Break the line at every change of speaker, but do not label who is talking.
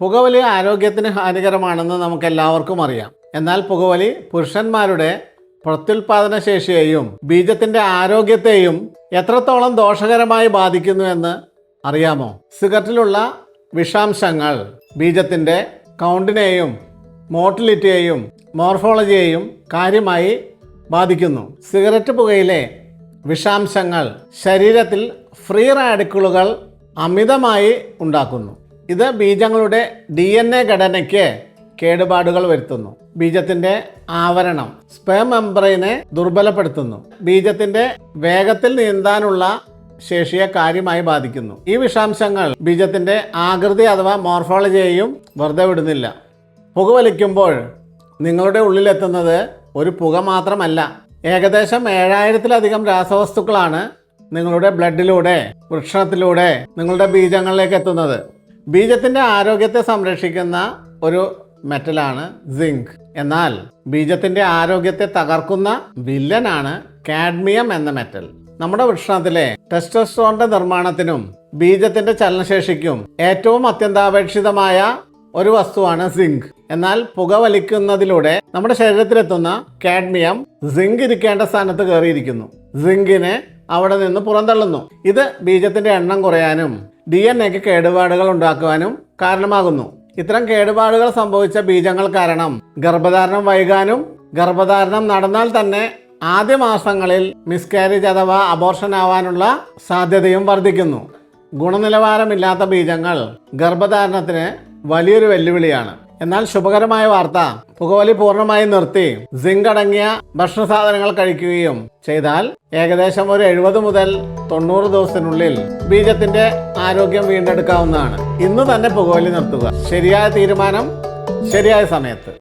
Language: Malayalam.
പുകവലി ആരോഗ്യത്തിന് ഹാനികരമാണെന്ന് നമുക്കെല്ലാവർക്കും അറിയാം. എന്നാൽ പുകവലി പുരുഷന്മാരുടെ പ്രത്യുൽപാദന ശേഷിയെയും ബീജത്തിന്റെ ആരോഗ്യത്തെയും എത്രത്തോളം ദോഷകരമായി ബാധിക്കുന്നു എന്ന് അറിയാമോ? സിഗരറ്റിലുള്ള വിഷാംശങ്ങൾ ബീജത്തിന്റെ കൗണ്ടിനെയും മോട്ടിലിറ്റിയെയും മോർഫോളജിയെയും കാര്യമായി ബാധിക്കുന്നു. സിഗരറ്റ് പുകയിലെ വിഷാംശങ്ങൾ ശരീരത്തിൽ ഫ്രീ റാഡിക്കലുകൾ അമിതമായി ഉണ്ടാക്കുന്നു. ഇത് ബീജങ്ങളുടെ DNA ഘടനയ്ക്ക് കേടുപാടുകൾ വരുത്തുന്നു. ബീജത്തിന്റെ ആവരണം സ്പേം മെംബ്രെയിനെ ദുർബലപ്പെടുത്തുന്നു. ബീജത്തിന്റെ വേഗത്തിൽ നീന്താനുള്ള ശേഷിയെ കാര്യമായി ബാധിക്കുന്നു. ഈ വിഷാംശങ്ങൾ ബീജത്തിന്റെ ആകൃതി അഥവാ മോർഫോളജിയെയും വെറുതെ വിടുന്നില്ല. പുകവലിക്കുമ്പോൾ നിങ്ങളുടെ ഉള്ളിലെത്തുന്നത് ഒരു പുക മാത്രമല്ല, ഏകദേശം 7000-ലധികം രാസവസ്തുക്കളാണ് നിങ്ങളുടെ ബ്ലഡിലൂടെ, വൃഷണത്തിലൂടെ നിങ്ങളുടെ ബീജങ്ങളിലേക്ക് എത്തുന്നത്. ബീജത്തിന്റെ ആരോഗ്യത്തെ സംരക്ഷിക്കുന്ന ഒരു മെറ്റലാണ് സിങ്ക്. എന്നാൽ ബീജത്തിന്റെ ആരോഗ്യത്തെ തകർക്കുന്ന വില്ലനാണ് കാഡ്മിയം എന്ന മെറ്റൽ. നമ്മുടെ വൃഷണത്തിലെ ടെസ്റ്റോസ്റ്ററോണിന്റെ നിർമ്മാണത്തിനും ബീജത്തിന്റെ ചലനശേഷിക്കും ഏറ്റവും അത്യന്താപേക്ഷിതമായ ഒരു വസ്തുവാണ് സിങ്ക്. എന്നാൽ പുകവലിക്കുന്നതിലൂടെ നമ്മുടെ ശരീരത്തിലെത്തുന്ന കാഡ്മിയം സിങ്ക് ഇരിക്കേണ്ട സ്ഥാനത്ത് കയറിയിരിക്കുന്നു. സിങ്കിനെ അവിടെ നിന്ന് പുറന്തള്ളുന്നു. ഇത് ബീജത്തിന്റെ എണ്ണം കുറയാനും DNA-ക്ക് കേടുപാടുകൾ ഉണ്ടാക്കുവാനും കാരണമാകുന്നു. ഇത്തരം കേടുപാടുകൾ സംഭവിച്ച ബീജങ്ങൾ കാരണം ഗർഭധാരണം വൈകാനും ഗർഭധാരണം നടന്നാൽ തന്നെ ആദ്യ മാസങ്ങളിൽ മിസ്കാരേജ് അഥവാ അബോർഷൻ ആവാനുള്ള സാധ്യതയും വർദ്ധിക്കുന്നു. ഗുണനിലവാരമില്ലാത്ത ബീജങ്ങൾ ഗർഭധാരണത്തിന് വലിയൊരു വെല്ലുവിളിയാണ്. എന്നാൽ ശുഭകരമായ വാർത്ത, പുകവലി പൂർണ്ണമായി നിർത്തി സിങ്ക് അടങ്ങിയ ഭക്ഷണ സാധനങ്ങൾ കഴിക്കുകയും ചെയ്താൽ ഏകദേശം ഒരു 70 മുതൽ 90 ദിവസത്തിനുള്ളിൽ ബീജത്തിന്റെ ആരോഗ്യം വീണ്ടെടുക്കാവുന്നതാണ്. ഇന്ന് തന്നെ പുകവലി നിർത്തുക. ശരിയായ തീരുമാനം ശരിയായ സമയത്ത്.